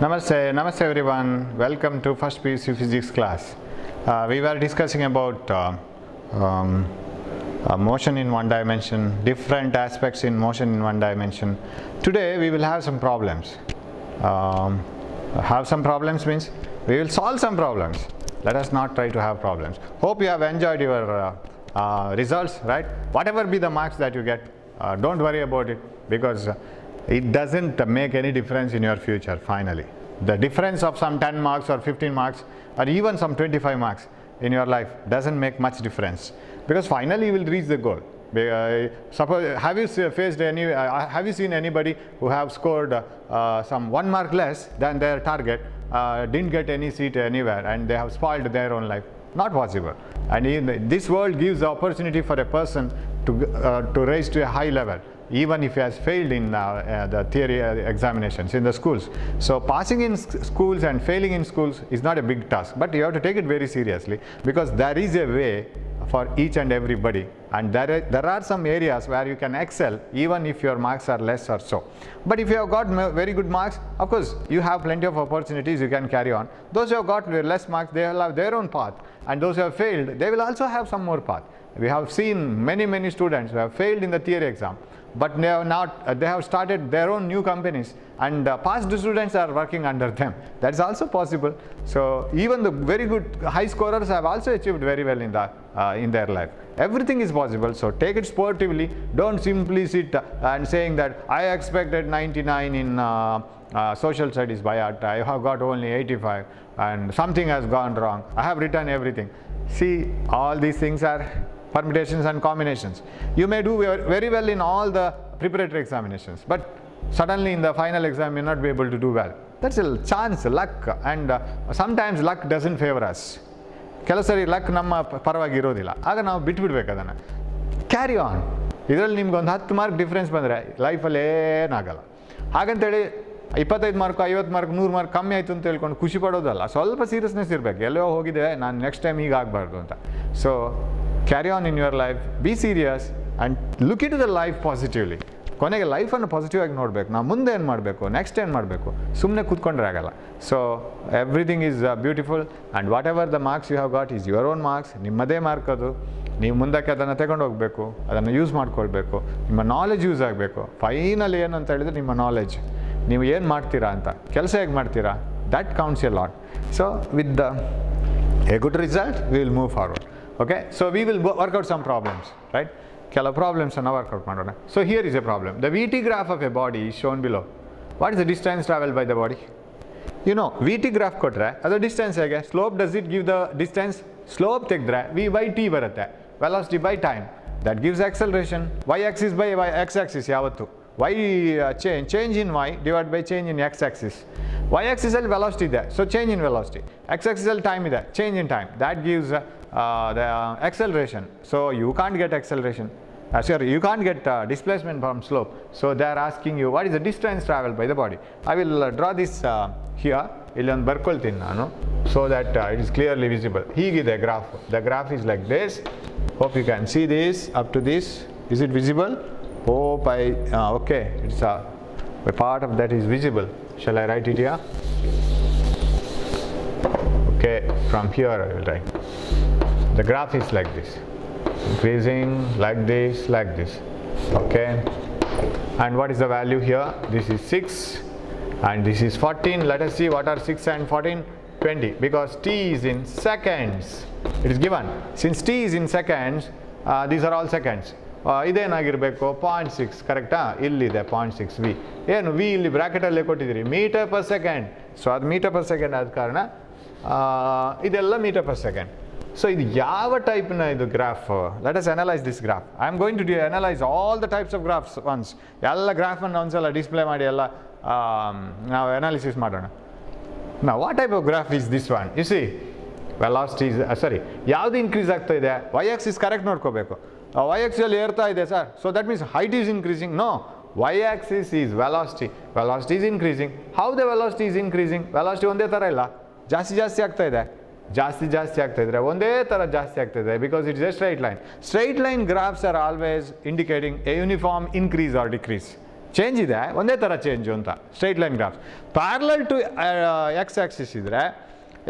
Namaste everyone. Welcome to first PUC physics class. We were discussing about motion in one dimension, different aspects in motion in one dimension. Today we will have some problems. Have some problems means we will solve some problems. Let us not try to have problems. Hope you have enjoyed your results, right? Whatever be the marks that you get, don't worry about it, because it doesn't make any difference in your future finally. The difference of some 10 marks or 15 marks or even some 25 marks in your life doesn't make much difference, because finally you will reach the goal. Suppose, have you seen anybody who have scored some 1 mark less than their target, didn't get any seat anywhere, and they have spoiled their own life? Not possible. And this world gives the opportunity for a person to raise to a high level, even if he has failed in the theory examinations in the schools. So passing in schools and failing in schools is not a big task, but you have to take it very seriously, because there is a way for each and everybody, and there are some areas where you can excel even if your marks are less or so. But if you have got very good marks, of course you have plenty of opportunities, you can carry on. Those who have got less marks, they will have their own path, and those who have failed, they will also have some more path. We have seen many students who have failed in the theory exam, but they have started their own new companies, and past students are working under them. That's also possible. So even the very good high scorers have also achieved very well in their life. Everything is possible. So take it sportively. Don't simply sit and saying that I expected 99 in social studies by art, I have got only 85 and something has gone wrong, I have written everything. See, all these things are permutations and combinations. You may do very well in all the preparatory examinations, but suddenly in the final exam you may not be able to do well. That's a chance, luck, and sometimes luck doesn't favor us. ಕೆಲಸರಿ luck ನಮ್ಮ ಪರವಾಗಿ ಇರೋದಿಲ್ಲ, ಆಗ ನಾವು ಬಿಟ್ಬಿಡ್ಬೇಕು ಅದನ್ನು. Carry on. ಇದರಲ್ಲಿ ನಿಮ್ಗೆ ಒಂದು 10 ಮಾರ್ಕ್ ಡಿಫ್ರೆನ್ಸ್ ಬಂದರೆ ಲೈಫಲ್ಲಿ ಏನಾಗಲ್ಲ. ಹಾಗಂತೇಳಿ 25 ಮಾರ್ಕ್ 50 ಮಾರ್ಕ್ 100 ಮಾರ್ಕ್ ಕಮ್ಮಿ ಆಯಿತು ಅಂತ ಹೇಳ್ಕೊಂಡು ಖುಷಿ ಪಡೋದಲ್ಲ. ಸ್ವಲ್ಪ ಸೀರಿಯಸ್ನೆಸ್ ಇರಬೇಕು. ಎಲ್ಲೋ ಹೋಗಿದೆ, ನಾನು ನೆಕ್ಸ್ಟ್ ಟೈಮ್ ಹೀಗಾಗಬಾರ್ದು ಅಂತ. So carry on in your life, be serious and look into the life positively. ಕೊನೆಗೆ ಲೈಫನ್ನು ಪಾಸಿಟಿವ್ ಆಗಿ ನೋಡಬೇಕು. ನಾವು ಮುಂದೆ ಏನು ಮಾಡಬೇಕು, ನೆಕ್ಸ್ಟ್ ಏನು ಮಾಡಬೇಕು, ಸುಮ್ಮನೆ ಕೂತ್ಕೊಂಡ್ರೆ ಆಗಲ್ಲ. So everything is beautiful, and whatever the marks you have got is your own marks. ನಿಮ್ಮದೇ ಮಾರ್ಕ್ ಅದು. ನೀವು ಮುಂದಕ್ಕೆ ಅದನ್ನು ತಗೊಂಡು ಹೋಗಬೇಕು, ಅದನ್ನು ಯೂಸ್ ಮಾಡ್ಕೊಳ್ಬೇಕು. ನಿಮ್ಮ ನಾಲೆಜ್ ಯೂಸ್ ಆಗಬೇಕು. ಫೈನಲ್ ಏನು ಅಂತ ಹೇಳಿದ್ರೆ ನಿಮ್ಮ ನಾಲೆಜ್, ನೀವು ಏನು ಮಾಡ್ತೀರಾ ಅಂತ, ಕೆಲಸ ಹೇಗೆ ಮಾಡ್ತೀರಾ, that counts A lot. So with a good result we will move forward. Okay, so we will work out some problems, right? Kela problems anna work out madona. So here is a problem. The VT graph of a body is shown below. What is the distance traveled by the body? You know, VT graph kotre adu distance hege, slope does it give the distance? Slope tegdre v by t barutte, velocity by time, that gives acceleration. Y axis by x axis yavattu y change in y divided by change in x axis. Y axis ಅಲ್ಲಿ velocity ಇದೆ, so change in velocity. X axis ಅಲ್ಲಿ time ಇದೆ, change in time. That gives the acceleration. So you can't get acceleration. Sorry, you can't get displacement from slope. So they are asking you what is the distance traveled by the body. I will draw this here. ಇಲ್ಲಿ ಒಂದು ಬರ್ಕೊಳ್ತೀನಿ ನಾನು, so that it is clearly visible. ಹೀಗಿದೆ graph. The graph is like this. Hope you can see this up to this. Is it visible? Hope okay, it's a part of that is visible. Shall I write it here? Okay, from here I will write. The graph is like this, increasing like this, like this. Okay, and what is the value here? This is 6 and this is 14. Let us see what are 6 and 14. 20, because t is in seconds. It is given. Since t is in seconds, these are all seconds. ಇದೇನಾಗಿರಬೇಕು 0.6, ಕರೆಕ್ಟಾ? ಇಲ್ಲಿದೆ 0.6 V. ಏನು V ಇಲ್ಲಿ ಬ್ರ್ಯಾಕೆಟಲ್ಲೇ ಕೊಟ್ಟಿದ್ದೀರಿ, metre per second. So ಅದು metre per second ಆದ ಕಾರಣ ಇದೆಲ್ಲ metre per second. So ಇದು ಯಾವ ಟೈಪ್ನ ಇದು graph? Let us analyse this graph. I am going to analyse all the types of graphs once. ಎಲ್ಲ ಗ್ರಾಫನ್ನು ಒಂದ್ಸಲ ಡಿಸ್ಪ್ಲೇ ಮಾಡಿ ಎಲ್ಲ ನಾವು ಅನಾಲಿಸಿಸ್ ಮಾಡೋಣ. ನಾ what type of graph is this one? You see velocity sorry ಯಾವುದು ಇನ್ಕ್ರೀಸ್ ಆಗ್ತಾ ಇದೆ? ವೈ ಆಕ್ಸಿಸ್ ಕರೆಕ್ಟ್ ನೋಡ್ಕೋಬೇಕು. y axis ಅಲ್ಲಿ ಏರ್ತಾ ಇದೆ sir, so that means height is increasing. No, y axis is velocity. Velocity is increasing. How the velocity is increasing? Velocity ಒಂದೇ ಥರ ಇಲ್ಲ, ಜಾಸ್ತಿ ಆಗ್ತಾ ಇದೆ. ಜಾಸ್ತಿ ಆಗ್ತಾ ಇದ್ರೆ ಒಂದೇ ಥರ ಜಾಸ್ತಿ ಆಗ್ತಾ ಇದೆ, because it is a straight line. Straight line graphs are always indicating a uniform increase or decrease. Change ಇದೆ, ಒಂದೇ ಥರ ಚೇಂಜು ಅಂತ straight line graph. Parallel to x axis ಇದ್ದರೆ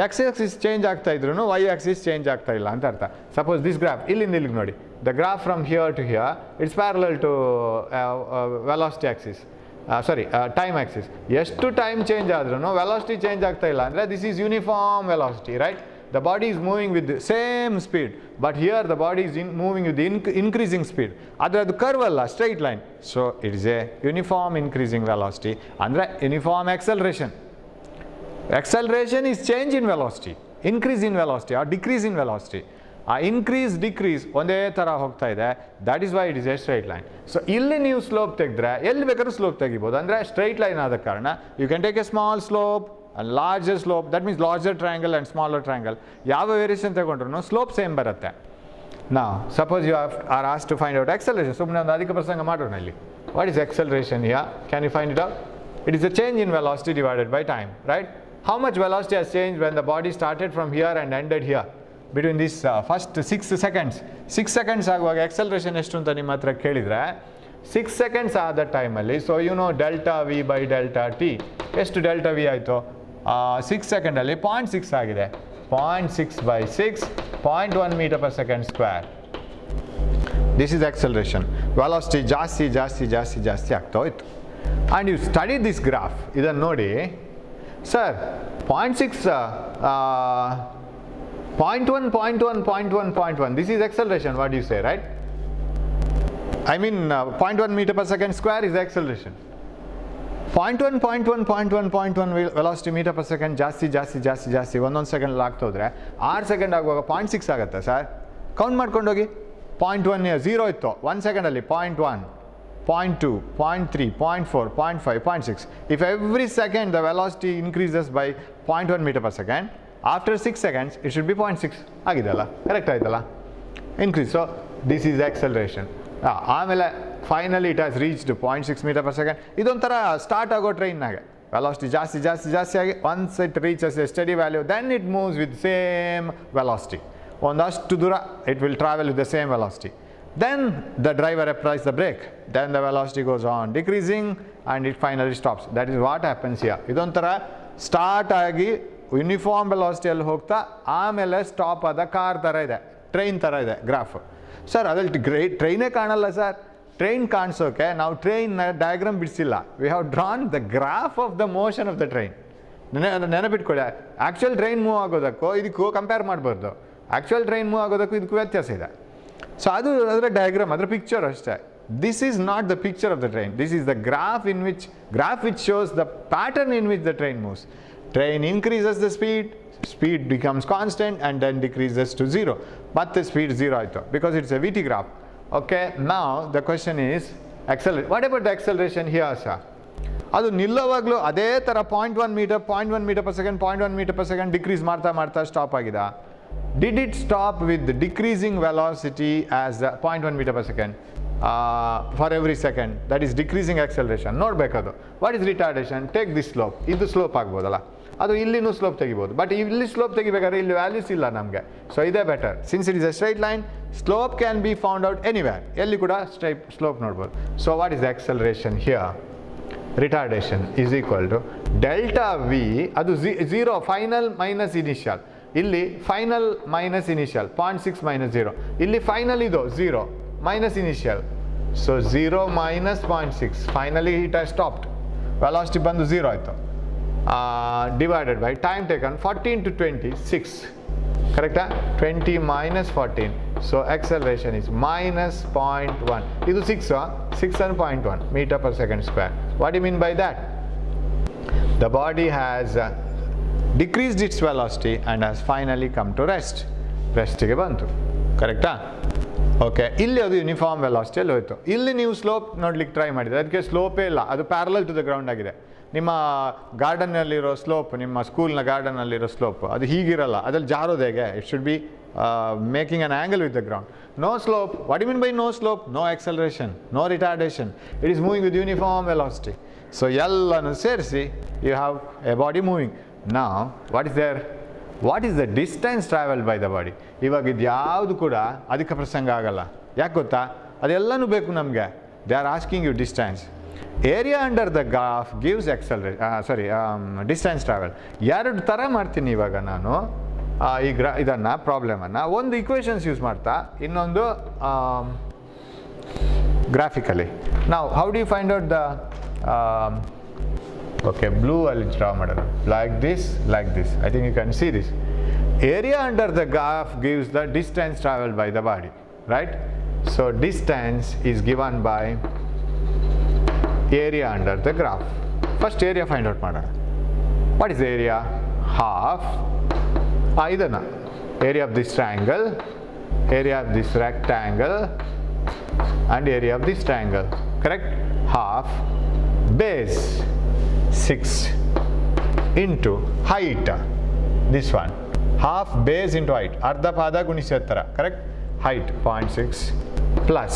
ಎಕ್ಸ್ ಆಕ್ಸಿಸ್ ಚೇಂಜ್ ಆಗ್ತಾ ಇದ್ರು ವೈ ಆಕ್ಸಿಸ್ ಚೇಂಜ್ ಆಗ್ತಾ ಇಲ್ಲ ಅಂತ ಅರ್ಥ. ಸಪೋಸ್ ದಿಸ್ ಗ್ರಾಫ್ ಇಲ್ಲಿಂದ ಇಲ್ಲಿಗೆ ನೋಡಿ, the graph from here to here it's parallel to velocity axis, time axis. ಎಷ್ಟು ಟೈಮ್ ಚೇಂಜ್ ಆದ್ರೂ ವೆಲಾಸಿಟಿ ಚೇಂಜ್ ಆಗ್ತಾ ಇಲ್ಲ ಅಂದರೆ this is uniform velocity, right? The body is moving with the same speed, but here the body is moving with the increasing speed. Adadu curve alla, straight line. So it is a uniform increasing velocity, andre uniform acceleration. Acceleration is change in velocity, increase in velocity or decrease in velocity. Increase, decrease ಒಂದೇ ಥರ ಹೋಗ್ತಾ ಇದೆ. That is why it is a straight line. So ಇಲ್ಲಿ ನೀವು slope ತೆಗೆದ್ರೆ ಎಲ್ಲಿ ಬೇಕಾದ್ರೂ slope ತೆಗಿಬೋದು. ಅಂದರೆ ಸ್ಟ್ರೈಟ್ ಲೈನ್ ಆದ ಕಾರಣ you can take a small slope and larger slope, that means larger triangle and smaller triangle. ಯಾವ ವೇರಿಯೇಷನ್ ತಗೊಂಡ್ರು ಸ್ಲೋಪ್ ಸೇಮ್ ಬರುತ್ತೆ. Now suppose you are asked to find out acceleration. ಸುಮ್ಮನೆ ಒಂದು ಅಧಿಕ ಪ್ರಸಂಗ ಮಾಡೋಣ ಇಲ್ಲಿ. What is acceleration here? Can you find it out? It is a change in velocity divided by time, right? How much velocity has changed when the body started from here and ended here? Between this first 6 seconds. 6 seconds ಆಗುವಾಗ acceleration ಎಷ್ಟು ಅಂತ ನಿಮ್ಮ ಹತ್ರ ಕೇಳಿದರೆ 6 seconds ಆದ ಟೈಮಲ್ಲಿ, so you know delta v by delta t. ಎಷ್ಟು delta v ಆಯಿತು? 6 ಸೆಕೆಂಡಲ್ಲಿ 0.6 ಆಗಿದೆ. 0.6 by 6, 0.1 meter per second square. This is acceleration. Velocity ಜಾಸ್ತಿ ಜಾಸ್ತಿ ಜಾಸ್ತಿ ಜಾಸ್ತಿ ಆಗ್ತಾ ಹೋಯ್ತು. And you study this graph. ಇದನ್ನು ನೋಡಿ sir, 0.6 0.1 0.1 0.1 0.1, this is acceleration. What do you say, right? I mean 0.1 meter per second square is acceleration. 0.1 0.1 0.1 0.1 velocity meter per second ಜಾಸ್ತಿ ಜಾಸ್ತಿ ಜಾಸ್ತಿ ಜಾಸ್ತಿ ಒಂದೊಂದು ಸೆಕೆಂಡ್ ಆಗ್ತಾ ಹೋದರೆ 6 ಸೆಕೆಂಡ್ ಆಗುವಾಗ 0.6 ಆಗುತ್ತೆ ಸರ್. ಕೌಂಟ್ ಮಾಡ್ಕೊಂಡೋಗಿ. 0.1 0 ಇತ್ತು 1 ಸೆಕೆಂಡಲ್ಲಿ, 0.1 0.2 0.3 0.4 0.5 0.6. If every second the velocity increases by 0.1 meter per second, after 6 seconds it should be 0.6 ಆಗಿದೆಲ್ಲ, ಕರೆಕ್ಟ್ ಆಯ್ತಲ್ಲ? Increase. So this is acceleration. ಆಮೇಲೆ finally it has reached 0.6 meter per second. ಇದೊಂಥರ start ಆಗೋ ಟ್ರೈನ್ನಾಗೆ velocity ಜಾಸ್ತಿ ಜಾಸ್ತಿ ಜಾಸ್ತಿ ಆಗಿ once it reaches a steady value, then it moves with same velocity. ಒಂದಷ್ಟು ದೂರ it will travel with the same velocity. Then the driver applies the brake. Then the velocity goes on decreasing and it finally stops. That is what happens here. ಇದೊಂಥರ start ಆಗಿ uniform ವೆಲಾಸಿಟಿಯಲ್ಲಿ ಹೋಗ್ತಾ ಆಮೇಲೆ stop ಆದ car ಥರ ಇದೆ, train ಥರ ಇದೆ graph. Sir ಅದ್ರಲ್ಲಿ ಟ್ರೈನೇ ಕಾಣಲ್ಲ ಸರ್. ಟ್ರೈನ್ ಕಾಣಿಸೋಕೆ ನಾವು ಟ್ರೈನ್ನ ಡಯಾಗ್ರಾಮ್ ಬಿಡಿಸಿಲ್ಲ. We have drawn the graph of the motion of the train. ನೆನಪಿಟ್ಕೊಳ್ಳಿ, ಆ್ಯಕ್ಚುಯಲ್ ಟ್ರೈನ್ ಮೂವ್ ಆಗೋದಕ್ಕೂ ಇದಕ್ಕೂ ಕಂಪೇರ್ ಮಾಡಬಾರ್ದು. ಆ್ಯಕ್ಚುಯಲ್ ಟ್ರೈನ್ ಮೂವ್ ಆಗೋದಕ್ಕೂ ಇದಕ್ಕೂ ವ್ಯತ್ಯಾಸ ಇದೆ. ಸೊ ಅದು ಅದರ ಡಯಾಗ್ರಾಮ್, ಅದರ ಪಿಕ್ಚರ್ ಅಷ್ಟೇ. This is not the picture of the train. This is the graph which shows the pattern in which the train moves. Train increases the speed becomes constant and then decreases to 0. But the speed 0 ಆಯಿತು because it's a VT graph. Okay, now the question is acceleration. What about the acceleration here, sir? ಅದು ನಿಲ್ಲೋವಾಗಲೂ ಅದೇ ಥರ 0.1 meter per second 0.1 meter per second decrease ಮಾಡ್ತಾ ಮಾಡ್ತಾ stop ಆಗಿದೆ. Did it stop with the decreasing velocity as 0.1 meter per second for every second? That is decreasing acceleration. ನೋಡಬೇಕದು. What is retardation? Take this slope. ಇದು slope ಆಗ್ಬೋದಲ್ಲ, ಅದು ಇಲ್ಲಿನೂ slope ತೆಗಿಬೋದು. But ಇಲ್ಲಿ slope ತೆಗಿಬೇಕಾದ್ರೆ ಇಲ್ಲಿ ವ್ಯಾಲ್ಯೂಸ್ ಇಲ್ಲ ನಮಗೆ. ಸೊ ಇದೇ better. Since it is A straight line, slope can be found out anywhere. ಎಲ್ಲಿ ಕೂಡ ಸ್ಲೋಪ್ ನೋಡ್ಬೋದು. So what is the acceleration here? Retardation is equal to delta V, ಅದು 0 ಫೈನಲ್ ಮೈನಸ್ ಇನಿಷಿಯಲ್. ಇಲ್ಲಿ final minus initial 0.6 minus 0. ಇಲ್ಲಿ final ಇದು 0 minus initial. So 0 minus 0.6, finally it has stopped. Velocity ಬಂದು 0 ಆಯಿತು. Divided by time taken 14 to 20 6. ಕರೆಕ್ಟಾ? 20 minus 14. So acceleration is minus 0.1. ಇದು 6 and 0.1 meter per second square. What do you mean by that? The body has decreased its velocity and has finally come to rest. ರೆಸ್ಟಿಗೆ ಬಂತು. ಕರೆಕ್ಟಾ? Okay, ಇಲ್ಲಿ ಅದು uniform ವೆಲಾಸಿಟಿಯಲ್ಲಿ ಹೋಯಿತು. ಇಲ್ಲಿ ನೀವು slope ನೋಡ್ಲಿಕ್ಕೆ try ಮಾಡಿದರೆ ಅದಕ್ಕೆ ಸ್ಲೋಪೇ ಇಲ್ಲ, ಅದು ಪ್ಯಾರಲಲ್ ಟು ದ ಗ್ರೌಂಡ್ ಆಗಿದೆ. ನಿಮ್ಮ ಗಾರ್ಡನ್ನಲ್ಲಿರೋ ಸ್ಲೋಪ್, ನಿಮ್ಮ ಸ್ಕೂಲ್ನ ಗಾರ್ಡನ್ನಲ್ಲಿರೋ ಸ್ಲೋಪ್ ಅದು ಹೀಗಿರಲ್ಲ, ಅದ್ರಲ್ಲಿ ಜಾರೋದು ಹೇಗೆ? It should be making an angle with the ground. No slope. What you mean by no slope? No acceleration, no retardation. It is moving with uniform velocity. So ಎಲ್ಲನೂ ಸೇರಿಸಿ you have a body moving. Now what is the distance traveled by the body? ಇವಾಗ ಇದು ಯಾವುದು ಕೂಡ ಅಧಿಕ ಪ್ರಸಂಗ ಆಗಲ್ಲ. ಯಾಕೆ ಗೊತ್ತಾ? ಅದೆಲ್ಲನೂ ಬೇಕು ನಮಗೆ. They are asking you distance. Area under the graph gives acceleration, distance travel. ಎರಡು ಥರ ಮಾಡ್ತೀನಿ ಇವಾಗ ನಾನು ಇದನ್ನು ಪ್ರಾಬ್ಲಮನ್ನು ಒಂದು ಈಕ್ವೇಷನ್ಸ್ ಯೂಸ್ ಮಾಡ್ತಾ ಇನ್ನೊಂದು graphically. Now how do you find out the okay, blue I'll draw ಮಾಡೋಣ like this. I think you can see this. Area under the graph gives the distance traveled by the body, right? So distance is given by area under the graph. First area find out ಮಾಡೋಣ. What is the area? Half ಇದನ್ನ area of this triangle, area of this rectangle and area of this triangle, correct? Half base 6 into height, this one, half base into height, ardha pada guniಸಿ ಎತ್ತರ, correct? Height 0.6 plus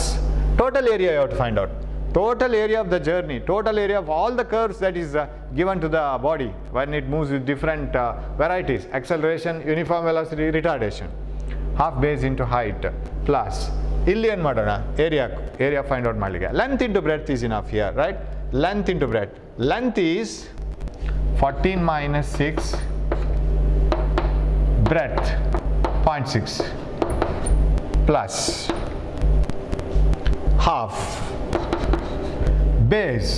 total area you have to find out. Total area of the journey, total area of all the curves that is given to the body when it moves with different varieties, acceleration, uniform velocity, retardation. Half base into height plus ಇಲ್ಲಿ ಏನು ಮಾಡೋಣ, area find out ಮಾಡಲಿಕ್ಕೆ length into breadth is enough here, right? Length into breadth. Length is 14 minus 6, breadth 0.6 plus half base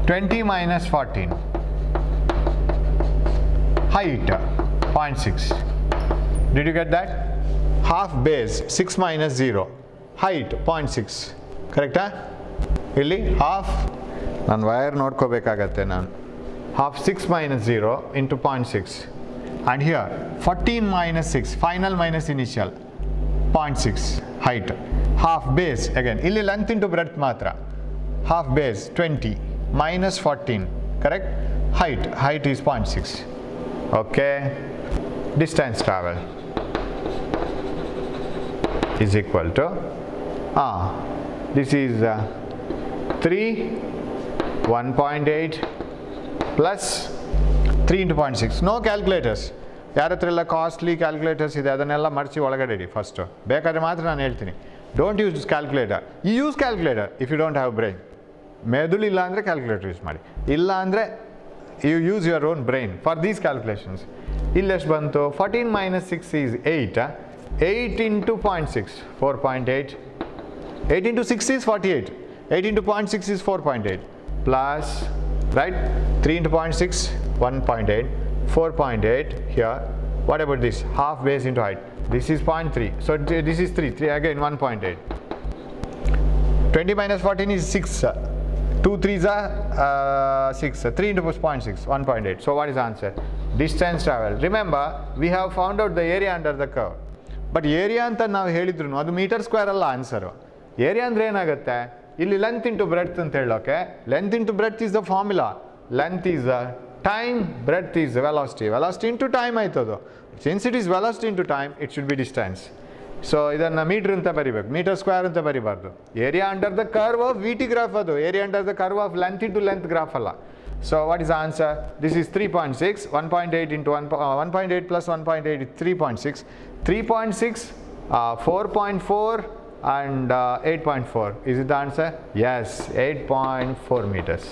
20 minus 14, height 0.6. Did you get that? Half base 6 minus 0, height 0.6, correct? ಇಲ್ಲಿ half ನಾನು wire ನೋಡ್ಕೋಬೇಕಾಗತ್ತೆ ನಾನು. Half 6 minus 0 into 0.6 and here 14 minus 6, final minus initial, 0.6 height. Half base again ಇಲ್ಲಿ length into breadth ಮಾತ್ರ. Half base 20 minus 14, correct? Height is 0.6. Okay, distance travel is equal to this is 3 1.8 plus 3 into 0.6. No calculators. ಯಾರ ಹತ್ರ ಎಲ್ಲ costly calculators ಇದೆ ಅದನ್ನೆಲ್ಲ ಮರ್ಚಿ ಒಳಗಡೆ ಇಡಿ first. ಬೇಕಾದರೆ ಮಾತ್ರ ನಾನು ಹೇಳ್ತೀನಿ, don't use calculator. You use calculator if you don't have brain. ಮೆದುಳು ಇಲ್ಲ ಅಂದರೆ ಕ್ಯಾಲ್ಕುಲೇಟರ್ ಯೂಸ್ ಮಾಡಿ, ಇಲ್ಲ ಅಂದರೆ you use your own brain for these calculations. ಇಲ್ಲೆಷ್ಟು ಬಂತು? 14 minus 6 is 8. 8 into 0.6, 4.8. 8 into 6 is 48. 8 into 0.6 is 4.8 plus, right? 3 into 0.6, 1.8. 4.8 here. What about this? Half base into height. This is 0.3. So this is 3 again 1.8. 20 minus 14 is 6. 2 3s are 6. 3 into 0.6, 1.8. So what is the answer? Distance travel. Remember, we have found out the area under the curve. But area ಅಂತ ನಾವು ಹೇಳಿದ್ರು ಅದು metre square ಅಲ್ಲ answer. Area ಅಂದರೆ ಏನಾಗುತ್ತೆ, ಇಲ್ಲಿ length into breadth ಅಂತ ಹೇಳೋಕೆ. Length into breadth is the formula. Length is time, breadth is velocity. Velocity into time ಆಯ್ತದು. Since it is velocity into time, it should be distance. So ಇದನ್ನು metre ಅಂತ ಬರಿಬೇಕು, metre square ಅಂತ ಬರಿಬಾರ್ದು. Area under the curve of v t graph ಅದು. Area under the curve of length into length graph ಅಲ್ಲ. So what is the answer? This is 3.6. 1.8 into 1.8 plus 1.8 is 3.6. 3.6, 4.4 and 8.4. Is it the answer? Yes, 8.4 meters.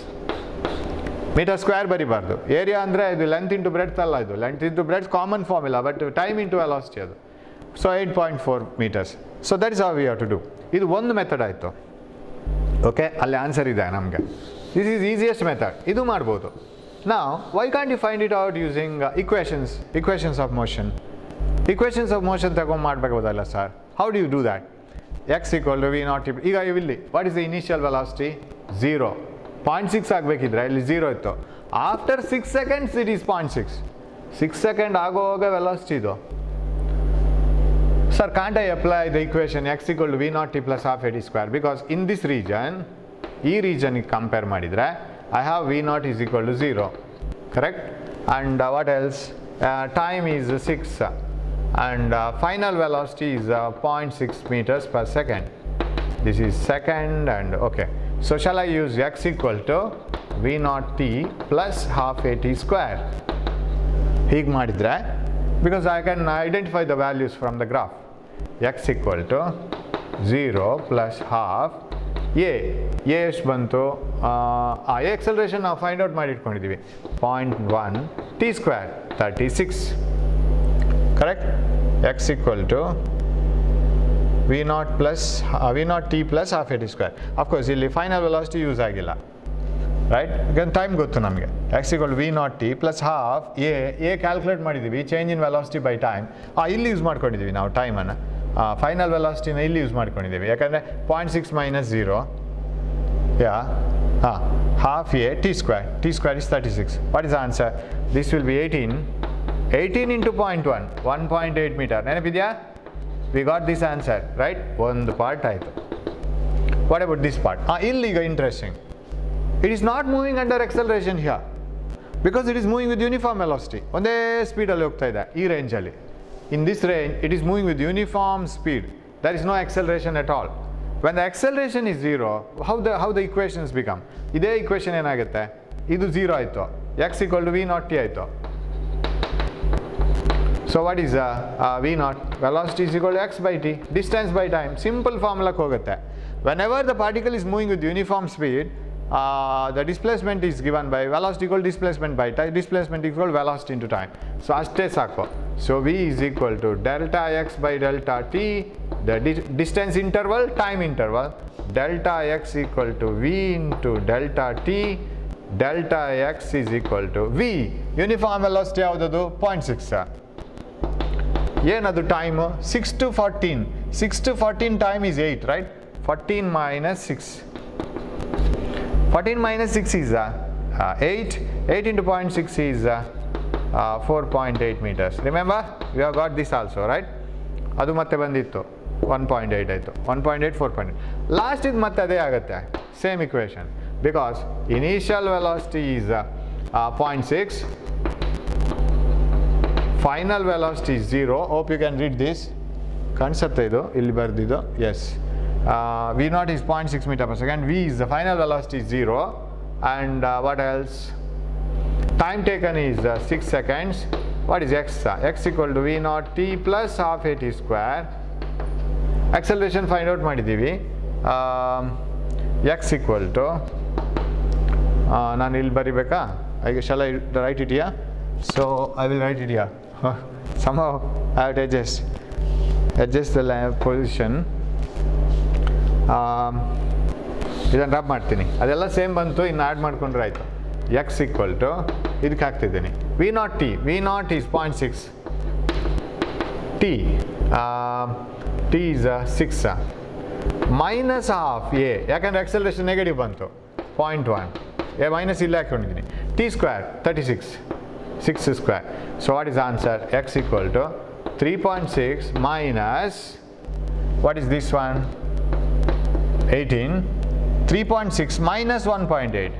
Metre square ಬರಿಬಾರ್ದು. Area ಅಂದರೆ ಇದು length into breadth ಅಲ್ಲ, ಇದು length into breadth common formula, but time into velocity ಅದು. So 8.4 meters. So that is how we have to do. ಇದು ಒಂದು method ಆಯಿತು. Okay, ಅಲ್ಲಿ ಆನ್ಸರ್ ಇದೆ ನಮಗೆ. This is easiest method. ಇದು ಮಾಡ್ಬೋದು. ನಾವು why can't you find it out using equations of motion. Equations of motion ತಗೊಂಡು ಮಾಡಬಹುದಲ್ಲ sir? How do you do that? x equal to v naught. ಈಗ ಇಲ್ಲಿ what is the initial velocity? 0. 0.6 ಆಗಬೇಕಿದ್ರೆ ಇಲ್ಲಿ 0 ಇತ್ತು. After 6 seconds it is 0.6. 6 seconds ಆಗೋವಾಗ velocity ಇದು. Sir, can't I apply the equation x equal to v naught t plus half at square? Because in this region, ಈ region compare ಮಾಡಿದ್ರೆ, I have v naught is equal to 0. Correct? And what else? Time is 6. And final velocity is 0.6 meters per second. This is second and okay. So shall I use x equal to v naught t plus half a t square? ಹೀಗೆ ಮಾಡಿದ್ರೆ, because I can identify the values from the graph. X equal to 0 plus half A ಎಷ್ಟು ಬಂತು A acceleration ನಾವು find out ಮಾಡಿ ಇಟ್ಕೊಂಡಿದ್ದೀವಿ 0.1 t square 36 correct x equal to v0 plus v0 t plus half a t square. Of course ಇಲ್ಲಿ final velocity use ಆಗಿಲ್ಲ right ಈಗ time ಗೊತ್ತು ನಮಗೆ x equal to v0 t plus half a calculate ಮಾಡಿದ್ದೀವಿ change in velocity by time ಇಲ್ಲಿ use ಮಾಡ್ಕೊಂಡಿದ್ದೀವಿ ನಾವು ಟೈಮನ್ನು ಫೈನಲ್ ವೆಲಾಸಿಟಿನ ಇಲ್ಲಿ ಯೂಸ್ ಮಾಡ್ಕೊಂಡಿದ್ದೀವಿ ಯಾಕಂದರೆ 0.6 minus 0 half a t square is 36. What is the answer? This will be 18 into 0.1 1.8 meter. ನೆನಪಿದೆಯಾ? We got this answer, right? ಒಂದು ಪಾರ್ಟ್ ಆಯಿತು. What about this part? ಇಲ್ಲಿಗ interesting. It is not moving under acceleration here because it is moving with uniform velocity. ಒಂದೇ ಸ್ಪೀಡಲ್ಲಿ ಹೋಗ್ತಾ ಇದೆ ಈ ರೇಂಜಲ್ಲಿ. In this range, it is moving with uniform speed. There is no acceleration at all. When the acceleration is 0, how the equations become? ಇದೇ equation ಏನಾಗುತ್ತೆ? ಇದು 0 ಆಯಿತು. x equal to v0 t ಆಯಿತು. So what is v0? Velocity is equal to x by t, distance by time. Simple formula ಹೋಗುತ್ತೆ. Whenever the particle is moving with uniform speed, the displacement is given by velocity equal displacement by time, displacement equal velocity into time. So ಅಷ್ಟೇ ಸಾಕು. So v is equal to delta x by delta t, the distance interval, time interval, delta x equal to v into delta t, delta x is equal to v. Uniform velocity ಯಾವುದದು 0.6. ಏನದು time 6 to 14 time is 8, right? 14 minus 6 is 8 into 0.6 is 4.8 meters. Remember, we have got this also, right? ಅದು ಮತ್ತೆ ಬಂದಿತ್ತು 1.8 ಆಯಿತು 1.8 4.8 last ಇದು ಮತ್ತೆ ಅದೇ ಆಗುತ್ತೆ same equation because initial velocity is 0.6 final velocity is 0. Hope you can read this. ಕಾಣಿಸುತ್ತೆ ಇದು ಇಲ್ಲಿ ಬರೆದಿದ್ದು S v0 is 0.6 meter per second. V is the final velocity is 0 and what else? Time taken is 6 seconds. What is x? X equal to v0 t plus half a t square. Acceleration find out ಮಾಡಿದ್ದೀವಿ. X equal to ನಾನು ಇಲ್ಲಿ ಬರಿಬೇಕಾ? Shall I write it here? So I will write it here. Somehow I have to adjust the position. ಇದನ್ನು rub ಮಾಡ್ತೀನಿ ಅದೆಲ್ಲ same ಬಂತು ಇನ್ನು add ಮಾಡ್ಕೊಂಡ್ರೆ ಆಯಿತು ಎಕ್ಸ್ ಈಕ್ವಲ್ ಟು ಇದಕ್ಕೆ ಹಾಕ್ತಿದ್ದೀನಿ v0 is 0.6 t is 6 minus half A ಯಾಕಂದರೆ ಎಕ್ಸಲರೇಷನ್ ನೆಗೆಟಿವ್ ಬಂತು 0.1 ಎ ಮೈನಸ್ ಇಲ್ಲ ಹಾಕೊಂಡಿದ್ದೀನಿ t square 36 6 square. So what is the answer? X equal to 3.6 minus what is this one? 18. 3.6 minus 1.8.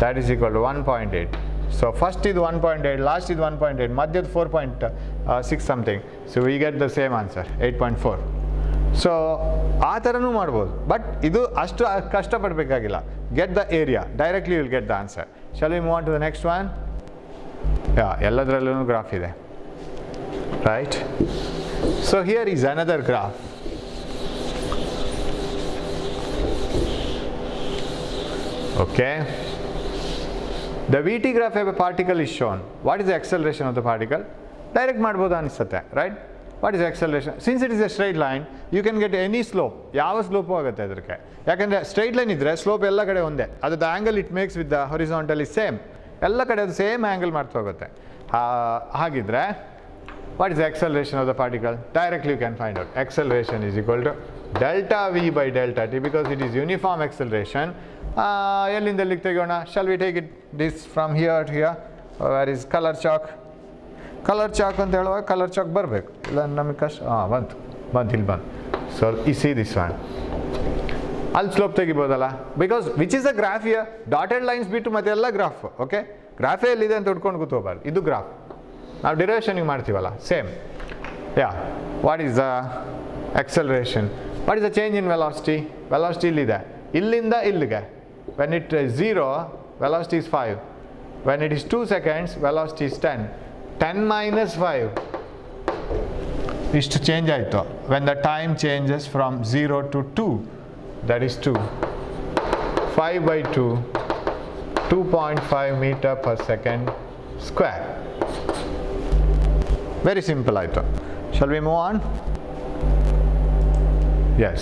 That is equal to 1.8. So first is 1.8, last is 1.8, madhyad 4.6 something. So we get the same answer 8.4. So ಆ ಥರನೂ ಮಾಡ್ಬೋದು but ಇದು ಅಷ್ಟು ಕಷ್ಟಪಡಬೇಕಾಗಿಲ್ಲ get the area directly will get the answer. Shall we move on to the next one? ಎಲ್ಲದರಲ್ಲೂ graph ಇದೆ right. So here is another graph. Okay, the VT graph of a particle is shown. What is the acceleration of the particle? Direct ಮಾಡ್ಬೋದು ಅನಿಸುತ್ತೆ right. What is the acceleration? Since it is a straight line, you can get any slope. ಯಾವ slope ಆಗುತ್ತೆ ಅದಕ್ಕೆ, ಯಾಕಂದರೆ straight line ಇದ್ದರೆ slope ಎಲ್ಲ ಕಡೆ ಒಂದೇ. ಅದು the angle it makes with the horizontal is same. ಎಲ್ಲ ಕಡೆ ಅದು ಸೇಮ್ ಆ್ಯಂಗಲ್ ಮಾಡ್ತಾ ಹೋಗುತ್ತೆ. ಹಾಗಿದ್ರೆ what is the acceleration of the particle? Directly you can find out. Acceleration is equal to delta v by delta t because it is uniform acceleration. ಎಲ್ಲಿಂದ ಎಲ್ಲಿಗೆ ತೆಗೋಣ? Shall we take it this from here to here? Where is colour chalk? Colour chalk ಅಂತ ಹೇಳುವಾಗ colour chalk ಬರಬೇಕು, ಇಲ್ಲ ನಮಗೆ ಕಷ್ಟ. ಬಂತು ಇಲ್ಲಿ ಬಂತು. ಸೊ ಈ ಸಿ ದಿಸ್ ಒನ್ ಅಲ್ಲಿ ಸ್ಲೋಪ್ ತೆಗಿಬೋದಲ್ಲ, because which is the graph here? Dotted lines ಬಿಟ್ಟು ಮತ್ತೆ ಎಲ್ಲ ಗ್ರಾಫ್. ಓಕೆ, ಗ್ರಾಫೇ ಎಲ್ಲಿದೆ ಅಂತ ಹುಡ್ಕೊಂಡು ಕೂತ್ಕೋಬಾರ್ದು, ಇದು ಗ್ರಾಫ್. ನಾವು ಡಿರೈವೇಷನ್ಗೆ ಮಾಡ್ತೀವಲ್ಲ same. What is the acceleration? What is the change in velocity? Velocity ಇಲ್ಲಿದೆ, ಇಲ್ಲಿಂದ ಇಲ್ಲಿಗೆ. When it is 0, velocity is 5. When it is 2 seconds, velocity is 10. 10 minus 5 is to change ಆಯಿತು. When the time changes from 0 to 2, that is 2. 5 by 2, 2.5 meter per second square. Very simple item. Shall we move on? Yes.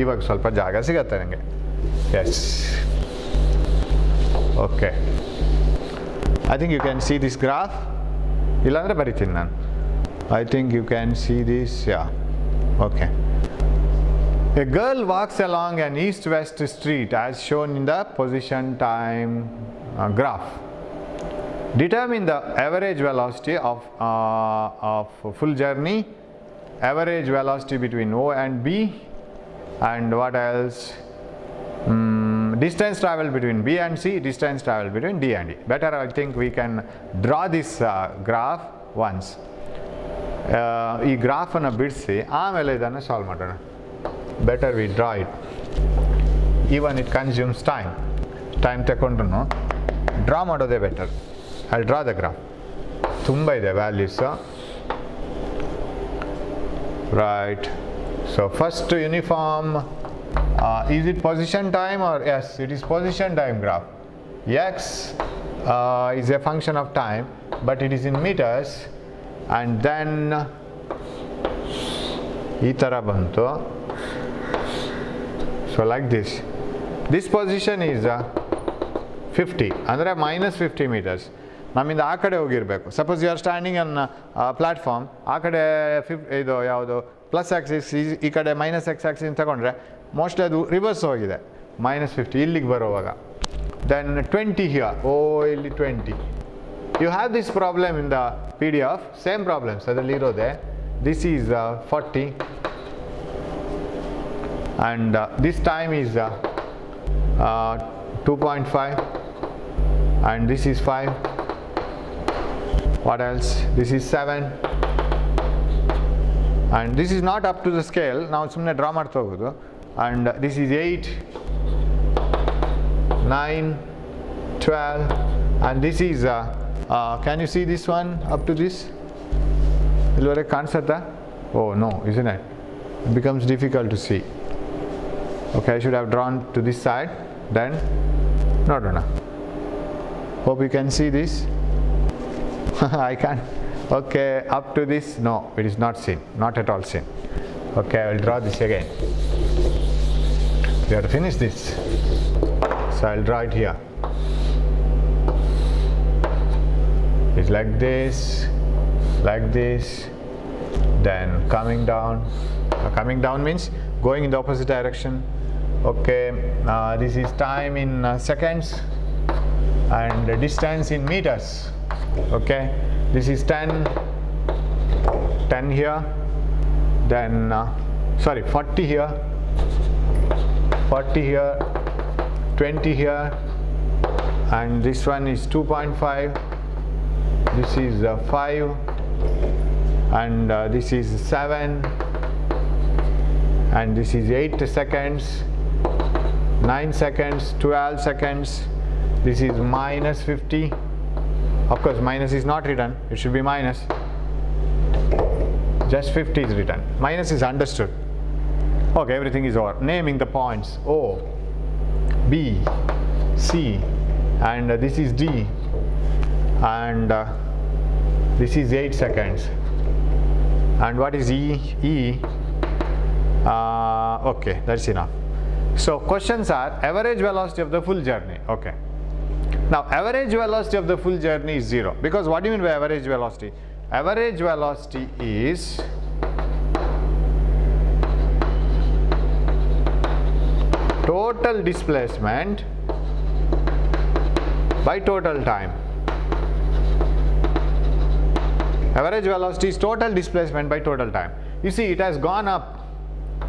ಇವಾಗ ಸ್ವಲ್ಪ ಜಾಗ ಸಿಗತ್ತೆ ನನಗೆ. Yes. Okay. I think you can see this graph. ಇಲ್ಲಾಂದ್ರೆ ಬರಿತೀನಿ ನಾನು. I think you can see this. Yeah. Okay. A girl walks along an east-west street as shown in the position time graph. Determine the average velocity of full journey, average velocity between O and B, and what else? Distance travel between B and C, distance travel between D and E. Better, I think we can draw this graph once. ಈ ಗ್ರಾಫನ್ನು ಬಿಡಿಸಿ ಆಮೇಲೆ ಇದನ್ನು solve ಮಾಡೋಣ. Better we draw it. Even it consumes time. Time ತಗೊಂಡ್ರು draw ಮಾಡೋದೇ better. I'll draw the graph. ತುಂಬ ಇದೆ values. Right. So first uniform, is it position time or yes, it is position time graph. X is a function of time, but it is in meters, and then ಈ ಥರ ಬಂತು. So like this. This position is 50, ಅಂದರೆ -50 meters. ನಮ್ಮಿಂದ ಆ ಕಡೆ ಹೋಗಿರಬೇಕು. Suppose you are standing on platform, ಆ ಕಡೆ ಇದು ಯಾವುದು ಪ್ಲಸ್ ಆಕ್ಸಿಸ್, ಈ ಕಡೆ ಮೈನಸ್ ಎಕ್ಸ್ ಆಕ್ಸಿಸ್ ತಗೊಂಡ್ರೆ ಮೋಸ್ಟ್ಲಿ ಅದು ರಿವರ್ಸ್ ಹೋಗಿದೆ. -50 ಇಲ್ಲಿಗೆ ಬರುವಾಗ. Then 20 here. ಇಲ್ಲಿ 20. You have this problem in the PDF. Same problems ಅದರಲ್ಲಿ ಇರೋದೆ. This is 40 and this time is 2.5 and this is 5. What else? This is 7 and this is not up to the scale. Now sumne draw ಮಾಡ್ತಾ ಹೋಗೋದು. And this is 8, 9, 12 and this is can you see this one up to this? ಇಲ್ಲಿವರೆಗೆ ಕಾಣಿಸುತ್ತಾ? Oh no, isn't it? It becomes difficult to see. Okay, I should have drawn to this side, then no. Hope you can see this. I can't. Okay, up to this, no, it is not seen, not at all seen. Okay, I will draw this again. We have to finish this, so I will draw it here. It's like this, then coming down. Coming down means going in the opposite direction. Okay, this is time in seconds and distance in meters. Okay, this is 10 here, then 40 here, 20 here, and this one is 2.5, this is 5 and this is 7 and this is 8 seconds, 9 seconds, 12 seconds. This is -50. Of course minus is not written, it should be minus. Just 50 is written. Minus is understood. Okay, everything is over. Naming the points O, B, C and this is D and this is 8 seconds. And what is E? Okay, that's enough. So questions are average velocity of the full journey. Okay. Now average velocity of the full journey is 0. Because what do you mean by average velocity? Average velocity is total displacement by total time. Average velocity is total displacement by total time. You see, it has gone up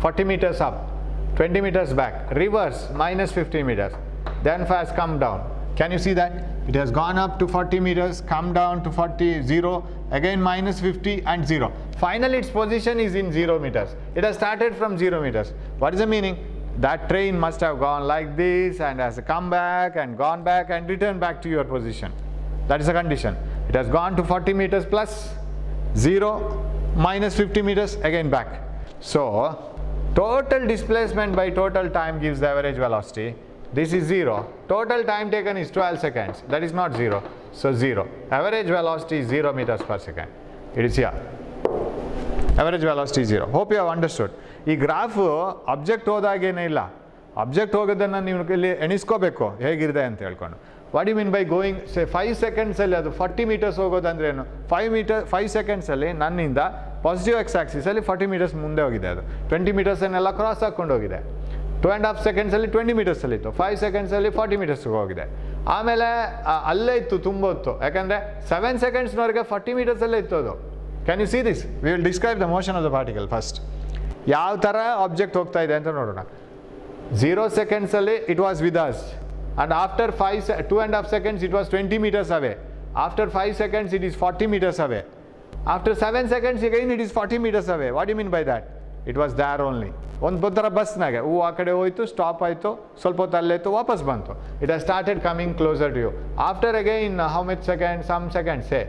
40 meters up, 20 meters back, reverse -50 meters, then has come down. Can you see that? It has gone up to 40 meters, come down to 40, 0, again -50 and 0. Finally its position is in 0 meters. It has started from 0 meters. What is the meaning? That train must have gone like this and has come back and gone back and returned back to your position. That is the condition. It has gone to 40 meters plus 0, -50 meters, again back. So Total displacement by total time gives the average velocity. This is 0. Total time taken is 12 seconds. That is not 0. So 0. Average velocity is 0 meters per second. It is here. Average velocity is 0. Hope you have understood. This graph object hodagene illa. Object hogodanna neevu illi enisಕೋಬೇಕು ಹೇಗಿದೆ ಅಂತ ಹೇಳ್ಕೊಂಡು. What do you mean by going say 5 seconds ಅಲ್ಲಿ ಅದು 40 meters ಹೋಗೋದು ಅಂದ್ರೆ ಏನು? 5 seconds ಅಲ್ಲಿ ನನ್ನಿಂದ ಪಾಸಿಟಿವ್ ಎಕ್ಸ್ ಆಕ್ಸಿಸ್ ಅಲ್ಲಿ 40 meters ಮುಂದೆ ಹೋಗಿದೆ ಅದು. 20 meters ಅನ್ನೆಲ್ಲ ಕ್ರಾಸ್ ಹಾಕೊಂಡು ಹೋಗಿದೆ. 2.5 seconds ಅಲ್ಲಿ 20 meters ಅಲ್ಲಿ ಇತ್ತು. 5 seconds ಅಲ್ಲಿ 40 meters ಹೋಗಿದೆ. ಆಮೇಲೆ ಅಲ್ಲೇ ಇತ್ತು ತುಂಬಾ ಹೊತ್ತು. ಯಾಕಂದ್ರೆ 7 seconds ವರೆಗೆ 40 meters ಅಲ್ಲೇ ಇತ್ತು ಅದು. Can you see this? We will describe the motion of the particle first. ಯಾವ ತರ ಆಬ್ಜೆಕ್ಟ್ ಹೋಗ್ತಾ ಇದೆ ಅಂತ ನೋಡೋಣ. 0 seconds ಅಲ್ಲಿ it was with us. And after 2.5 seconds it was 20 meters away. After 5 seconds it is 40 meters away. After 7 seconds again it is 40 meters away. What do you mean by that? It was there only. ಒಂದು ಥರ ಬಸ್ನಾಗೆ ಆ ಕಡೆ ಹೋಯ್ತು, stop ಆಯಿತು, ಸ್ವಲ್ಪ ಹೊತ್ತು ಅಲ್ಲೇತು, ವಾಪಸ್ ಬಂತು. It has started coming closer to you. After again how much seconds? Some seconds say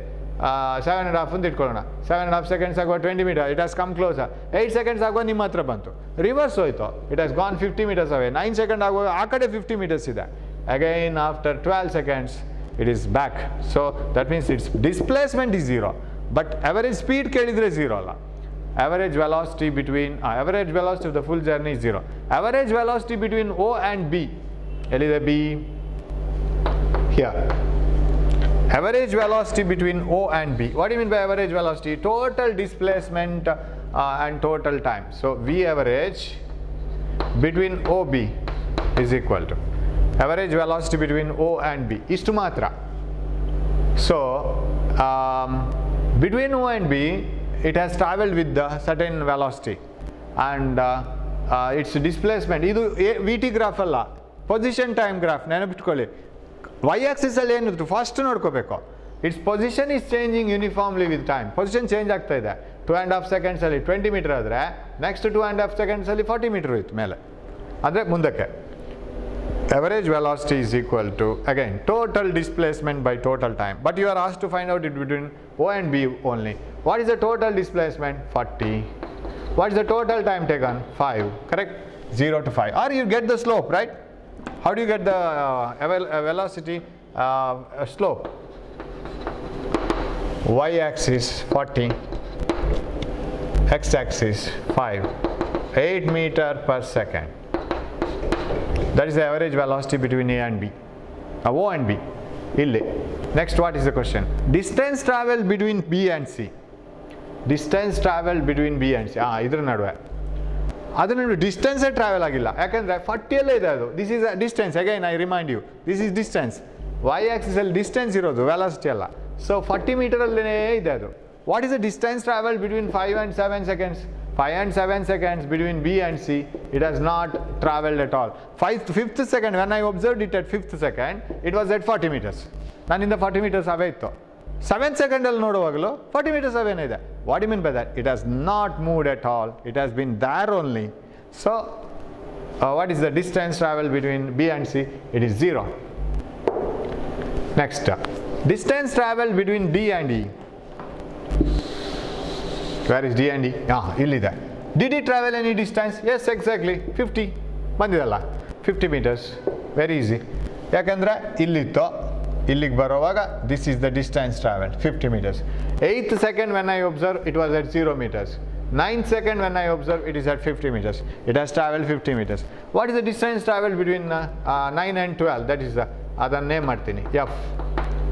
7.5 ಅಂತ ಇಟ್ಕೊಳ್ಳೋಣ. 7.5 seconds ಆಗುವ 20 meters. It has come closer. 8 seconds ಆಗುವ ನಿಮ್ಮ ಹತ್ರ ಬಂತು. ರಿವರ್ಸ್ ಹೋಯ್ತು. It has gone 50 meters away. 9 seconds ಆಗುವ ಆ ಕಡೆ 50 meters ಇದೆ. Again after 12 seconds it is back. So that means its displacement is 0. But average speed ಕೇಳಿದ್ರೆ 0 ಅಲ್ಲ. Average velocity between average velocity of the full journey is 0. Average velocity between O and B. ಎಲ್ಲಿದೆ B? Here. Average velocity between O and B. What do you mean by average velocity? Total displacement and total time. So V average between OB is equal to average velocity between O and B. Istu matra. So between O and B, it has travelled with the certain velocity and its displacement. Idu VT graph alla, position time graph. ನೆನಪಿಟ್ಕೊಳ್ಳಿ. Y axis ಅಲ್ಲಿ ಏನಿತ್ತು first ನೋಡ್ಕೋಬೇಕು. Its position is changing uniformly with time. Position change ಆಗ್ತಾ ಇದೆ. 2.5 seconds ಅಲ್ಲಿ 20 meter ಆದ್ರೆ next 2.5 seconds ಅಲ್ಲಿ 40 meter ಇತ್ತು ಮೇಲೆ. ಅಂದ್ರೆ ಮುಂದಕ್ಕೆ. Average velocity is equal to again total displacement by total time. But you are asked to find out it between O and B only. What is the total displacement? 40. What is the total time taken? 5. Correct? 0 to 5. Or you get the slope, right? How do you get the velocity slope? Y axis 40, x axis 5, 8 meter per second. That is the average velocity between A and B. O and B. Illi. Next, what is the question? Distance travel between B and C. Distance travel between B and C. ಇದರ ನಡುವೆ. ಅದರ ನಡುವೆ distance travel ಆಗಿಲ್ಲ. ಯಾಕಂದ್ರೆ 40 ಅಲ್ಲೇ ಇದೆ ಅದು. This is a distance. Again I remind you. This is distance. Y axis ಅಲ್ಲಿ ಡಿಸ್ಟೆನ್ಸ್ ಇರೋದು, ವೆಲಾಸಿಟಿ ಅಲ್ಲ. So 40 meter ಅಲ್ಲೇ ಇದೆ ಅದು. What is the distance travel between 5 and 7 seconds? 5 and 7 seconds between B and C, it has not travelled at all. 5th second, when I observed it at 5th second, it was at 40 meters. ನನ್ನಿಂದ 40 meters away ಇತ್ತು. 7th second ಅಲ್ಲಿ ನೋಡುವಾಗಲೂ 40 meters away ಇದೆ. What do you mean by that? It has not moved at all. It has been there only. So, what is the distance travel between B and C? It is 0. Next, distance travel between D and E. Where is D and E? ಇಲ್ಲಿದೆ. Did it travel any distance? Yes, exactly. 50. ಬಂದಿದಲ್ಲ 50 meters. Very easy. ಯಾಕಂದ್ರೆ ಇಲ್ಲಿತ್ತು, ಇಲ್ಲಿಗೆ ಬರುವಾಗ this is the distance traveled, 50 meters. 8th second when I observe, it was at 0 meters. 9th second when I observe, it is at 50 meters. It has traveled 50 meters. What is the distance traveled between 9 and 12? That is ಅದನ್ನು name ಮಾಡ್ತೀನಿ, F.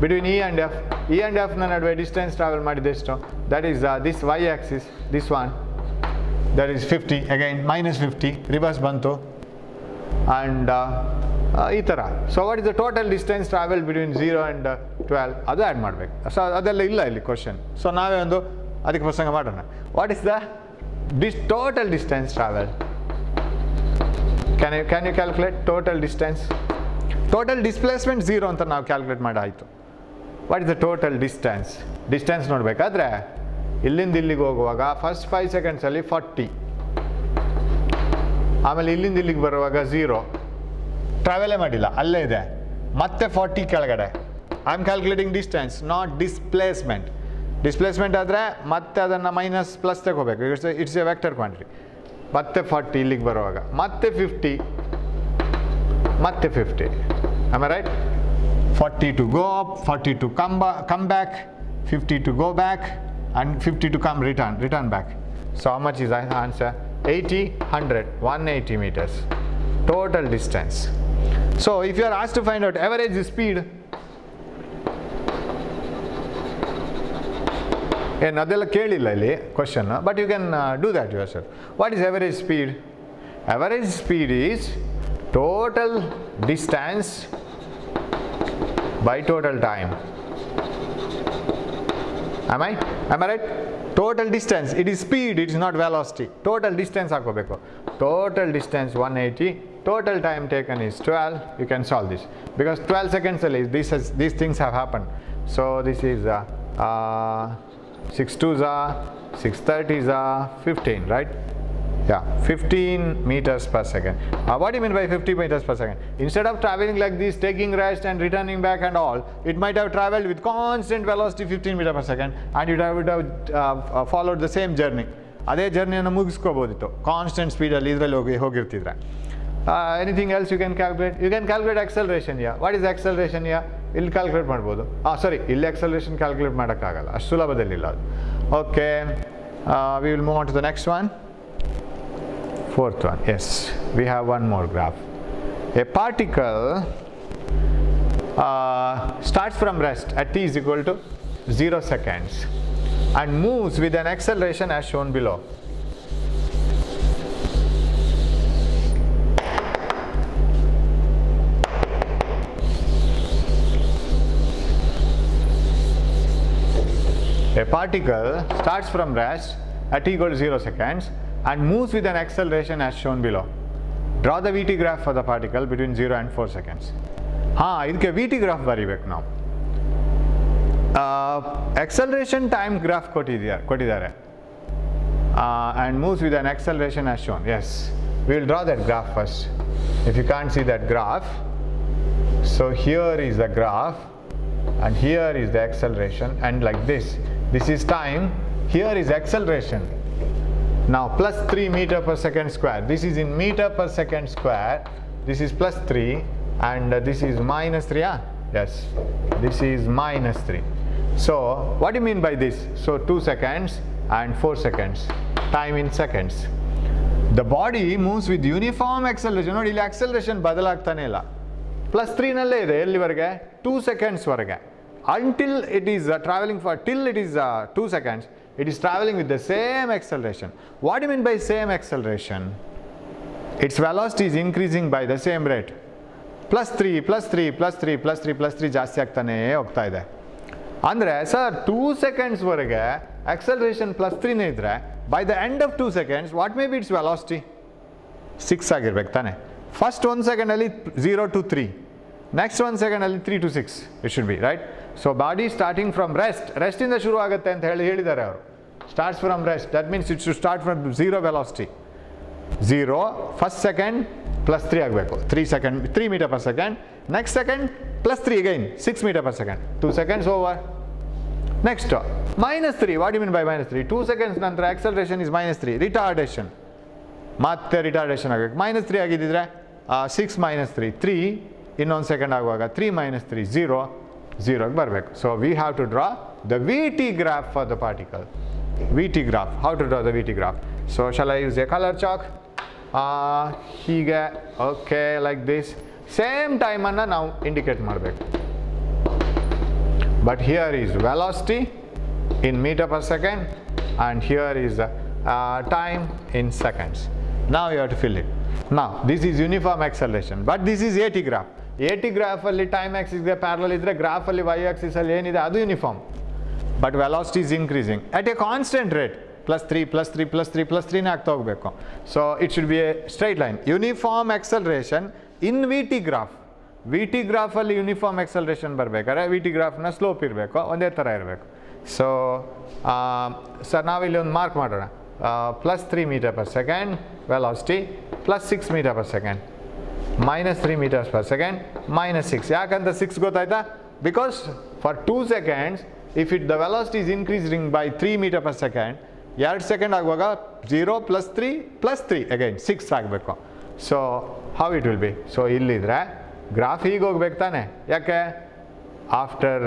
Between E and F. E and F ನ ನಡುವೆ distance travel ಮಾಡಿದೆಷ್ಟು? That is this y axis, this one. That is 50. Again minus 50. Reverse ಬಂತು. And ಈ ಥರ. So what is the total distance travel between 0 and 12? ಅದು add ಮಾಡಬೇಕು. So ಅದೆಲ್ಲ ಇಲ್ಲ ಇಲ್ಲಿ ಕ್ವಶನ್. ಸೊ ನಾವೇ ಒಂದು ಅದಕ್ಕೆ ಪ್ರಸಂಗ ಮಾಡೋಣ. What is the total distance travel? Can you calculate total distance? Total displacement 0 ಅಂತ ನಾವು ಕ್ಯಾಲ್ಕುಲೇಟ್ ಮಾಡಾಯಿತು. What is the total distance? Distance ನೋಡಬೇಕಾದ್ರೆ ಇಲ್ಲಿಂದ ಇಲ್ಲಿಗೆ ಹೋಗುವಾಗ ಫಸ್ಟ್ 5 seconds ಅಲ್ಲಿ 40, ಆಮೇಲೆ ಇಲ್ಲಿಂದ ಇಲ್ಲಿಗೆ ಬರುವಾಗ 0, ಟ್ರಾವೆಲೇ ಮಾಡಿಲ್ಲ, ಅಲ್ಲೇ ಇದೆ. ಮತ್ತೆ 40 ಕೆಳಗಡೆ. I am calculating distance, not displacement ಆದರೆ ಮತ್ತೆ ಅದನ್ನು ಮೈನಸ್ ಪ್ಲಸ್ ತಗೋಬೇಕು. It's A vector quantity. ಮತ್ತೆ 40 ಇಲ್ಲಿಗೆ ಬರುವಾಗ ಮತ್ತೆ 50 ಮತ್ತೆ 50. Am I right? 40 to go up, 40 to come back, 50 to go back, and 50 to come return back. So how much is the answer? 80, 100, 180 meters total distance. So if you are asked to find out average speed, adella kelilla illi question, but you can do that yourself. What is average speed? Average speed is total distance by total time. Am I right? Total distance, it is speed, it is not velocity. Total distance hakobeku. Total distance 180, total time taken is 12. You can solve this because 12 seconds only these things have happened. So this is 6 2s are 6 30s are 15, right? Yeah, 15 meters per second. What do you mean by 50 meters per second? Instead of traveling like this, taking rest and returning back and all, it might have traveled with constant velocity 15 meters per second, and it would have followed the same journey. Aದೇ ಜರ್ನಿಯನ್ನು ಮುಗಿಸ್ಕೋಬೋದಿತ್ತು constant ಸ್ಪೀಡಲ್ಲಿ ಇದರಲ್ಲಿ ಹೋಗಿರ್ತಿದ್ರೆ. Anything else you can calculate? You can calculate acceleration here. What is acceleration here? ಇಲ್ಲಿ calculate ಮಾಡ್ಬೋದು. ಸಾರಿ, ಇಲ್ಲಿ acceleration calculate ಮಾಡೋಕ್ಕಾಗಲ್ಲ, ಅಷ್ಟು ಸುಲಭದಲ್ಲಿಲ್ಲ ಅದು. Okay, we will move on to the next one. Fourth one. Yes, we have one more graph. A particle starts from rest at t is equal to 0 seconds and moves with an acceleration as shown below. A particle starts from rest at t equal to 0 seconds and moves with an acceleration as shown below. Draw the VT graph for the particle between 0 and 4 seconds. ಇದಕ್ಕೆ VT graph ಬರಿಬೇಕು ನಾವು. Acceleration time graph ಕೊಟ್ಟಿದ್ದಾರೆ. And moves with an acceleration as shown. Yes, we will draw that graph first. If you can't see that graph, so here is the graph and here is the acceleration, and like this is time, here is acceleration. Now plus 3 meter per second square, this is in meter per second square, this is plus 3 and this is minus 3. Yes, this is minus 3. So what do you mean by this? So 2 seconds and 4 seconds, time in seconds. The body moves with uniform acceleration. ನೋಡಿ ಇಲ್ಲಿ acceleration ಬದಲಾಗ್ತಾನೆ ಇಲ್ಲ, plus 3 ನಲ್ಲೇ ಇದೆ ಎಲ್ಲಿವರೆಗೆ, 2 seconds ವರೆಗೆ. Until it is traveling for, till it is 2 seconds, it is traveling with the same acceleration. What do you mean by same acceleration? Its velocity is increasing by the same rate. Plus 3, plus 3, plus 3, plus 3, plus 3 ಜಾಸ್ತಿ ಆಗ್ತಾನೆ ಹೋಗ್ತಾ ಇದೆ. ಅಂದರೆ sir 2 seconds ವರೆಗೆ acceleration plus 3 ನೇ ಇದ್ರೆ, by the end of 2 seconds, what may be its velocity? 6 ಆಗಿರ್ಬೇಕು ತಾನೆ. First 1 second ಅಲ್ಲಿ 0 to 3. Next 1 second ಅಲ್ಲಿ 3 to 6 it should be, right? So body starting from rest ಇಂದ ಶುರು ಆಗುತ್ತೆ ಅಂತ ಹೇಳಿದ್ದಾರೆ ಅವರು. Starts from rest, that means it should start from 0 velocity. 0 first second plus 3 ಆಗಬೇಕು, 3 meter per second. Next second plus 3 again, 6 meter per second. 2 seconds over. Next minus 3. What do you mean by minus 3? 2 seconds ನಂತರ acceleration is minus 3. Retardation, ಮತ್ತೆ retardation ಆಗಬೇಕು. minus 3 ಆಗಿದ್ದಿದ್ರೆ 6 minus 3 3, ಇನ್ನೊಂದು second ಆಗುವಾಗ 3 minus 3 0 0ಗೆ ಬರಬೇಕು. So we have to draw the VT graph for the particle. VT graph. How to draw the VT graph? So shall I use a color chalk? ಹೀಗೆ, okay, like this. Same ಟೈಮನ್ನು ನಾವು indicate ಮಾಡಬೇಕು. But here is velocity in meter per second and here is time in seconds. Now you have to fill it. Now this is uniform acceleration, but this is AT graph. AT graph alli time axis ge parallel idre, graph alli y axis alli enide adu uniform, but velocity is increasing at a constant rate. Plus 3 plus 3 plus 3 plus 3 ನೇ ಆಗ್ತಾ ಹೋಗಬೇಕು. So it should be a straight line. Uniform acceleration in VT graph. VT graph ಅಲ್ಲಿ uniform acceleration ಬರಬೇಕಾದ್ರೆ VT graph ನ slope ಇರಬೇಕು, ಒಂದೇ ಥರ ಇರಬೇಕು. ಸೊ ಸರ್ ನಾವಿಲ್ಲಿ ಒಂದು ಮಾರ್ಕ್ ಮಾಡೋಣ. plus 3 meter per second velocity, plus 6 meter per second, minus 3 meters per second, minus 6. ಯಾಕಂತ 6 ಗೊತ್ತಾಯ್ತಾ? Because for 2 seconds, if the velocity is increasing by 3 meter per second, 2 second ಆಗುವಾಗ 0 + 3 ಅಗೈನ್ 6 ಆಗಬೇಕು. So how it will be? So ಇಲ್ಲಿದ್ರೆ graph ಹೀಗೆ ಹೋಗ್ಬೇಕು ತಾನೆ, ಯಾಕೆ after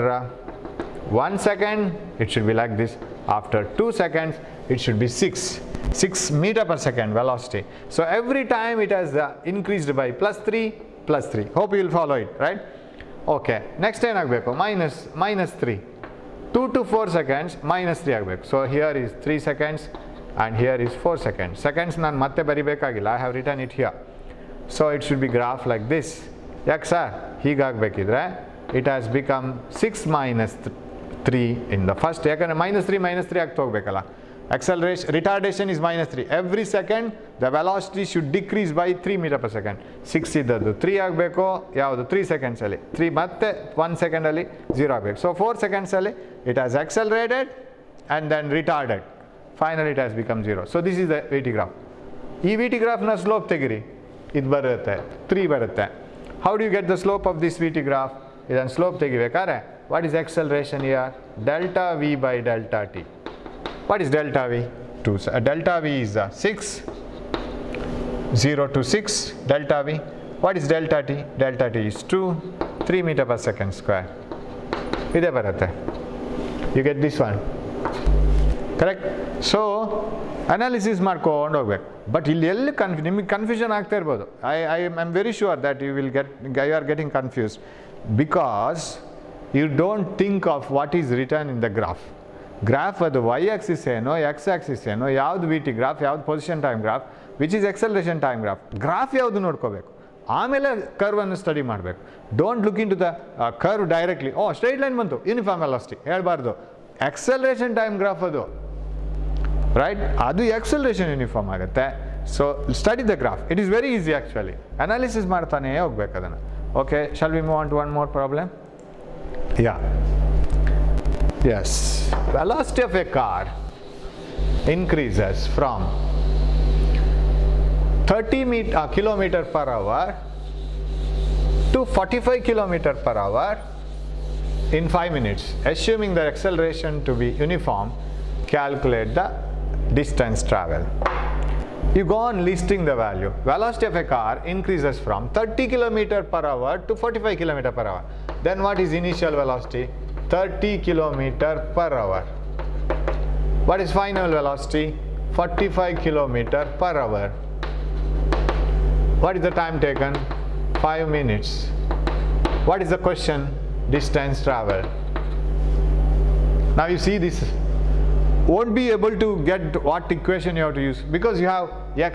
1 second it should be like this, after 2 seconds it should be 6 meter per second velocity. So every time it has increased by +3. Hope you will follow it, right? Okay, next time ಆಗಬೇಕು -3, 2 to 4 seconds -3 ಆಗಬೇಕು. So here is 3 seconds and here is 4 seconds. Seconds ನಾನು ಮತ್ತೆ ಬರಿಬೇಕಾಗಿಲ್ಲ, I have written it here. So it should be graph like this. ಯಾಕೆ sir ಹೀಗಾಗಬೇಕಿದ್ರೆ it has become 6 - 3 in the first, ಯಾಕಂದರೆ -3 ಆಗ್ತಾ ಹೋಗ್ಬೇಕಲ್ಲ. Acceleration, retardation is -3. Every second the velocity should decrease by 3 meter per second. 6 ಇದ್ದದ್ದು 3 ಆಗಬೇಕು, ಯಾವುದು 3 seconds ಅಲ್ಲಿ 3 ಮತ್ತೆ 1 second ಅಲ್ಲಿ 0 ಆಗಬೇಕು. So 4 seconds ಅಲ್ಲಿ it has accelerated and then retarded. Finally it has become 0. So this is the VT graph. ಈ VT ಗ್ರಾಫ್ನ slope ತೆಗಿರಿ, ಇದು ಬರುತ್ತೆ 3 ಬರುತ್ತೆ. How do you get the slope of this VT graph? ಇದನ್ನು slope ತೆಗಿಬೇಕಾದ್ರೆ what is acceleration here? Delta V by delta t. What is delta V? Delta V is 6, 0 to 6 delta V. What is delta t? Delta t is 2, 3 meter per second square. Ide barutte. You get this one, correct? So analysis ಮಾಡ್ಕೊಂಡು ಹೋಗ್ಬೇಕು. But ಇಲ್ಲಿ ಎಲ್ಲಿ ನಿಮಗೆ confusion ಆಗ್ತಾ ಇರ್ಬೋದು. I am very sure that you are getting confused because you don't think of what is written in the graph. Graph ಅದು y axis ಏನೋ x axis ಏನೋ, ಯಾವುದು ವಿ ಟಿ ಗ್ರಾಫ್, ಯಾವುದು position time graph, which is acceleration time graph ಯಾವುದು ನೋಡ್ಕೋಬೇಕು, ಆಮೇಲೆ ಕರ್ವನ್ನು study ಮಾಡಬೇಕು. Don't look in to the curve directly. Straight line ಬಂತು ಯೂನಿಫಾರ್ಮ್ ವೆಲಾಸಿಟಿ ಹೇಳ್ಬಾರ್ದು, ಎಕ್ಸಲರೇಷನ್ ಟೈಮ್ ಗ್ರಾಫ್ ಅದು, ರೈಟ್? ಅದು ಎಕ್ಸಲರೇಷನ್ ಯೂನಿಫಾರ್ಮ್ ಆಗುತ್ತೆ. So study the graph, it is very easy actually. Analysis ಮಾಡ್ತಾನೆ ಹೋಗ್ಬೇಕು ಅದನ್ನು. Okay, shall we move on to one more problem? Yes, velocity of a car increases from 30 kilometer per hour to 45 kilometer per hour in 5 minutes. Assuming the acceleration to be uniform, calculate the distance travel. You go on listing the value. Velocity of a car increases from 30 kilometer per hour to 45 kilometer per hour. Then what is initial velocity? 30 kilometer per hour. What is final velocity? 45 kilometer per hour. What is the time taken? 5 minutes. What is the question? Distance travel. Now you see this, won't be able to get what equation you have to use because you have x,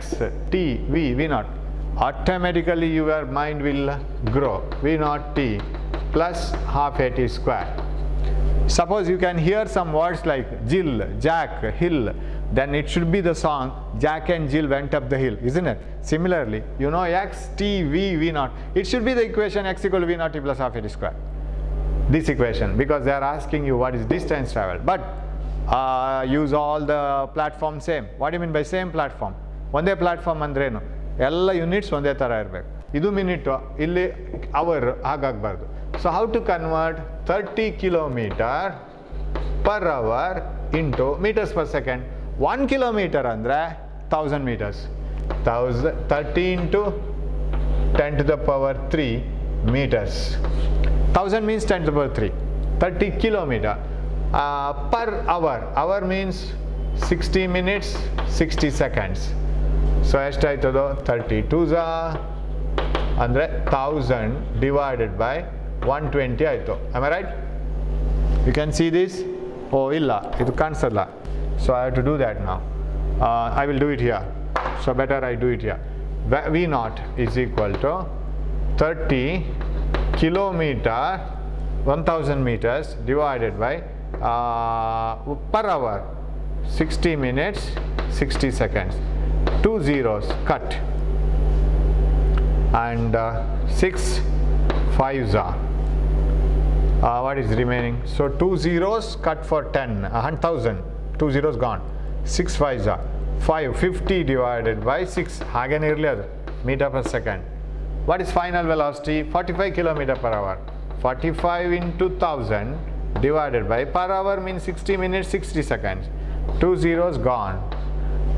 t, v naught. Automatically your mind will grow. V naught t plus half a t square. Suppose you can hear some words like Jill, Jack, hill, then it should be the song Jack and Jill went up the hill, isn't it? Similarly, you know x, t, v naught. It should be the equation x equal to v naught t plus half a t square. This equation, because they are asking you what is distance travel. But use all the platform same. What do you mean by same platform? ಒಂದೇ platform ಅಂದ್ರೇನು? ಎಲ್ಲ units ಒಂದೇ ಥರ ಇರಬೇಕು. ಇದು minute, ಇಲ್ಲಿ hour, ಹಾಗಾಗಬಾರ್ದು. So how to convert 30 kilometer per hour into meters per second? 1 kilometer andre 1000 meters. 30 into 10 to the power 3 meters. 1000 means 10 to the power 3. 30 kilometer per hour. Hour means 60 minutes 60 seconds. So ಎಷ್ಟಾಯ್ತದು? 32 ಅಂದರೆ 1000 divided by 120 ಆಯಿತು. Am I right? You can see this? ಇಲ್ಲ, ಇದು ಕಾಣಿಸಲ್ಲ. So I have to do that now. I will do it here. So better I do it here. V naught is equal to 30 kilometer 1000 meters divided by per hour 60 minutes 60 seconds. 2 zeros cut and 6 5s are. What is remaining? So 2 zeros cut for 10, 1000, 2 zeros gone. 6 5s are 550 divided by 6 ಹಾಗೇನೆ ಇರಲಿ ಅದು meter per second. What is final velocity? 45 kilometer per hour. 45 into 1000 divided by per hour means 60 minutes 60 seconds. 2 zeros gone.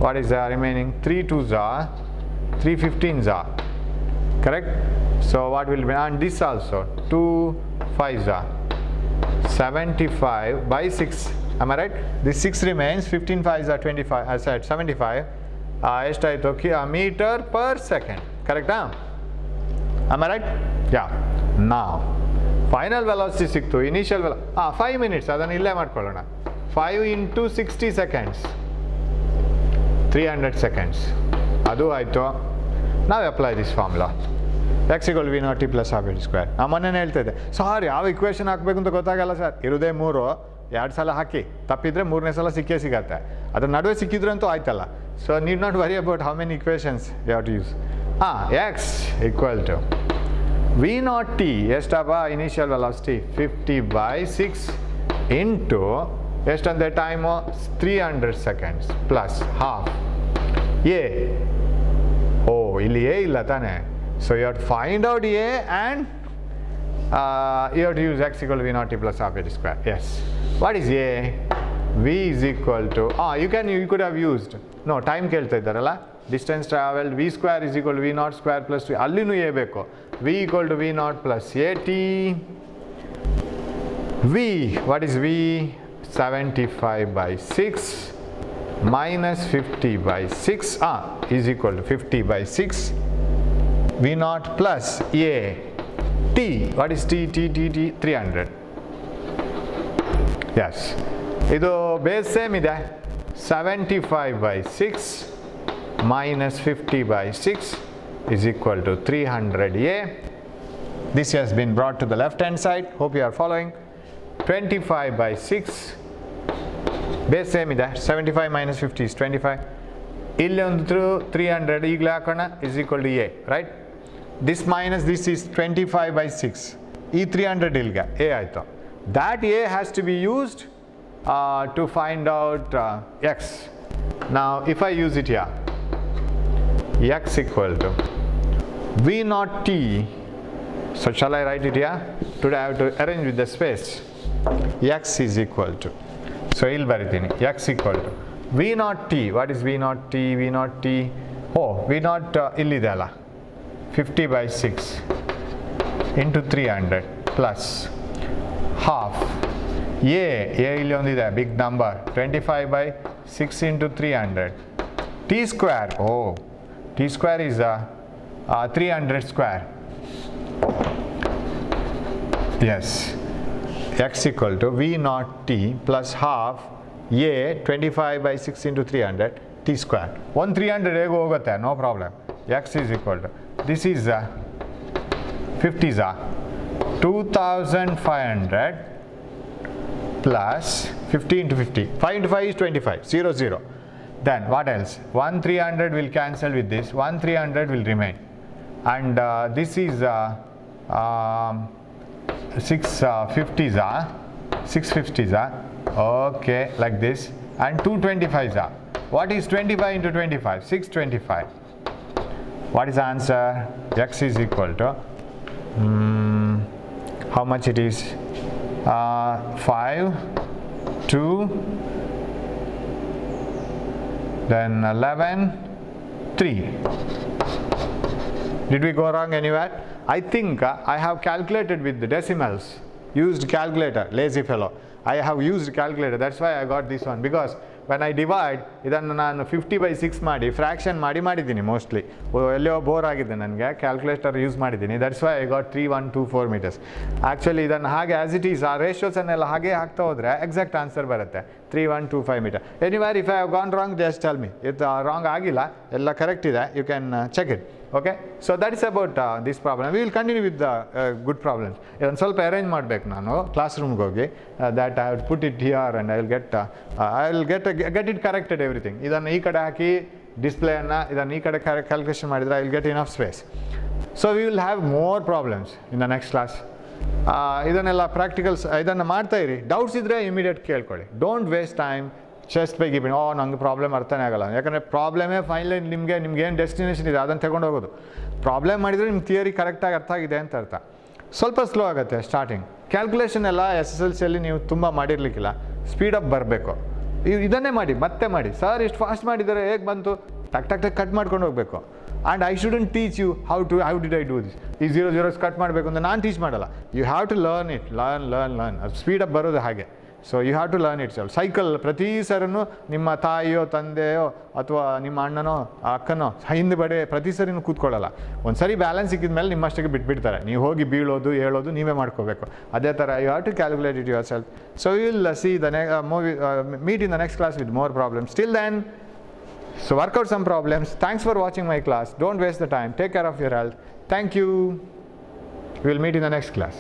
What is the remaining? 3 2s are 3 15s are. Correct? So what will be, and this also 2 5s are 75 by 6. Am I right? This 6 remains. 15 5s are 25. I said 75. Meter per second. Correct? Am I right? Yeah. Now, final velocity siktu. Initial velocity. 5 minutes. Adannu ille madkolona. 5 into 60 seconds. 300 seconds. Adu aito. Now apply this formula. X equal to V naught T plus half L square. ನಾನು ಮೊನ್ನೆ ಹೇಳ್ತಾ ಇದ್ದೆ sir ಯಾವ equation ಹಾಕಬೇಕು ಅಂತ ಗೊತ್ತಾಗಲ್ಲ sir, ಇರೋದೇ 3, 2 ಸಲ ಹಾಕಿ ತಪ್ಪಿದ್ರೆ 3ನೇ ಸಲ ಸಿಗತ್ತೆ. ಅದ್ರ ನಡುವೆ ಸಿಕ್ಕಿದ್ರು ಅಂತೂ ಆಯ್ತಲ್ಲ. So need not worry about how many equations you have to use. X equal to v naught t ಎಷ್ಟಪ್ಪ ಇನಿಷಿಯಲ್ ವೆಲಾಸಿಟಿ 50 by 6 ಇಂಟು ಎಷ್ಟಂತೆ time 300 seconds plus half a. ಓ ಇಲ್ಲಿ ಎ ಇಲ್ಲ ತಾನೆ. So you have to find out A and you have to use x equal to V naught T plus half L square. Yes. What is A? V is equal to, you could have used, no, time kelta iddaralla, distance traveled, V square is equal to V naught square plus 2. Allinu A beko. V equal to V naught plus AT. V, what is V? 75 by 6 minus 50 by 6 is equal to 50 by 6. V naught plus A T. What is T? 300. Yes. Idu base same ide. 75 by 6 minus 50 by 6 is equal to 300 A. This has been brought to the left hand side. Hope you are following. 25 by 6. Base same ide. 75 minus 50 is 25. ಇಲ್ಲಿ ಒಂದು 300 ಈಗಲೇ ಹಾಕೋಣ is equal to A, right? This minus this is 25 by 6. ಈ 300 ಇಲ್ಲಿಗೆ A ಆಯಿತು. That A has to be used to find out X. Now if I use it here, X equal to V naught T. So shall I write it here? Today I have to arrange with the space. X is equal to, so ಇಲ್ಲಿ ಬರಿತೀನಿ X equal to V naught T. What is V naught T? V naught T. V naught ಇಲ್ಲಿದೆ ಅಲ್ಲ, 50 by 6 into 300 plus half A ಇಲ್ಲಿ ಒಂದಿದೆ big number 25 by 6 into 300 T square. T square is 300 square. Yes. X equal to V naught T plus half A 25 by 6 into 300 T square. 300 ಹೇಗೂ ಹೋಗುತ್ತೆ, no problem. X is equal to, this is 50s are 2500 plus 50 into 50. 5 into 5 is 25. 0 0. Then what else? 300 will cancel with this. 300 will remain. And this is 650s are 650s are. Okay, like this. And 225s are. What is 25 into 25? 625. What is the answer? X is equal to how much it is? 5, 2, then 11, 3. Did we go wrong anywhere? I think I have calculated with the decimals. Used calculator, lazy fellow. I have used calculator, that's why I got this one, because when I divide idannu nanu 50 by 6 ಮಾಡಿ fraction ಮಾಡಿದ್ದೀನಿ mostly. ಎಲ್ಲೋ bore ಆಗಿದೆ ನನಗೆ, calculator use ಮಾಡಿದ್ದೀನಿ. That's why I got 3124 meters. Actually ಇದನ್ನು ಹಾಗೆ as it is ಆ ರೇಷಿಯೋಸನ್ನೆಲ್ಲ ಹಾಗೆ ಹಾಕ್ತಾ ಹೋದರೆ ಎಕ್ಸಾಕ್ಟ್ ಆನ್ಸರ್ ಬರುತ್ತೆ 3125 meter. Anywhere if I have gone wrong just tell me. ಇದು ರಾಂಗ್ ಆಗಿಲ್ಲ, ಎಲ್ಲ ಕರೆಕ್ಟ್ ಇದೆ. You can check it. Okay, so that is about this problem. We will continue with the good problems. ಇದನ್ನು ಸ್ವಲ್ಪ arrange ಮಾಡಬೇಕು ನಾನು class ರೂಮ್ಗೆ ಹೋಗಿ. that I will put it here and I will get it corrected everything. ಇದನ್ನು ಈ ಕಡೆ ಹಾಕಿ ಡಿಸ್ಪ್ಲೇಯನ್ನು ಇದನ್ನು ಈ ಕಡೆ ಕ್ಯಾಲ್ಕುಲೇಷನ್ ಮಾಡಿದರೆ I will get enough space. So we will have more problems in the next class. ಇದನ್ನೆಲ್ಲ ಪ್ರಾಕ್ಟಿಕಲ್ಸ್ ಇದನ್ನು ಮಾಡ್ತಾ ಇರಿ. ಡೌಟ್ಸ್ ಇದ್ದರೆ ಇಮಿಡಿಯೇಟ್ ಕೇಳ್ಕೊಳ್ಳಿ. Don't waste time just by giving ನಂಗೆ ಪ್ರಾಬ್ಲಮ್ ಅರ್ಥನೇ ಆಗಲ್ಲ. ಯಾಕಂದರೆ ಪ್ರಾಬ್ಲಮೇ ಫೈನಲಿ ನಿಮ್ಗೇನು ಡೆಸ್ಟಿನೇಷನ್ ಇದೆ ಅದನ್ನು ತಗೊಂಡು ಹೋಗೋದು. ಪ್ರಾಬ್ಲಮ್ ಮಾಡಿದರೆ ನಿಮ್ಮ ಥಿಯರಿ ಕರೆಕ್ಟಾಗಿ ಅರ್ಥ ಆಗಿದೆ ಅಂತ ಅರ್ಥ. ಸ್ವಲ್ಪ ಸ್ಲೋ ಆಗುತ್ತೆ ಸ್ಟಾರ್ಟಿಂಗ್. ಕ್ಯಾಲ್ಕುಲೇಷನ್ ಎಲ್ಲ SSLCಯಲ್ಲಿ ನೀವು ತುಂಬ ಮಾಡಿರಲಿಕ್ಕಿಲ್ಲ, ಸ್ಪೀಡಪ್ ಬರಬೇಕು. ಇದನ್ನೇ ಮಾಡಿ, ಮತ್ತೆ ಮಾಡಿ. ಸರ್ ಇಷ್ಟು ಫಾಸ್ಟ್ ಮಾಡಿದ್ದಾರೆ, ಹೇಗೆ ಬಂತು? ಟಕ್ ಟಕ್ ಟಕ್ ಕಟ್ ಮಾಡ್ಕೊಂಡು ಹೋಗಬೇಕು. And I shouldn't teach you how did I do this. ಈ 0 zeros ಕಟ್ ಮಾಡಬೇಕು ಅಂತ ನಾನು ಟೀಚ್ ಮಾಡಲ್ಲ. You have to learn it, learn. ಅದು ಸ್ಪೀಡಪ್ ಬರೋದು ಹಾಗೆ. So you have to learn itself. Cycle ಪ್ರತಿ ಸರಿನೂ ನಿಮ್ಮ ತಾಯಿಯೋ ತಂದೆಯೋ ಅಥವಾ ನಿಮ್ಮ ಅಣ್ಣನೋ ಅಕ್ಕನೋ ಹಿಂದೆ ಪ್ರತಿ ಸರಿನೂ ಕೂತ್ಕೊಳ್ಳಲ್ಲ. ಒಂದು ಸರಿ ಬ್ಯಾಲೆನ್ಸ್ ಸಿಕ್ಕಿದ ಮೇಲೆ ನಿಮ್ಮಷ್ಟಕ್ಕೆ ಬಿಟ್ಬಿಡ್ತಾರೆ. ನೀವು ಹೋಗಿ ಬೀಳೋದು ಹೇಳೋದು ನೀವೇ ಮಾಡ್ಕೋಬೇಕು. ಅದೇ ಥರ you have to calculate it yourself. So you will see the meet in the next class with more problems. Till then, so work out some problems. Thanks for watching my class. Don't waste the time. Take care of your health. Thank you. We will meet in the next class.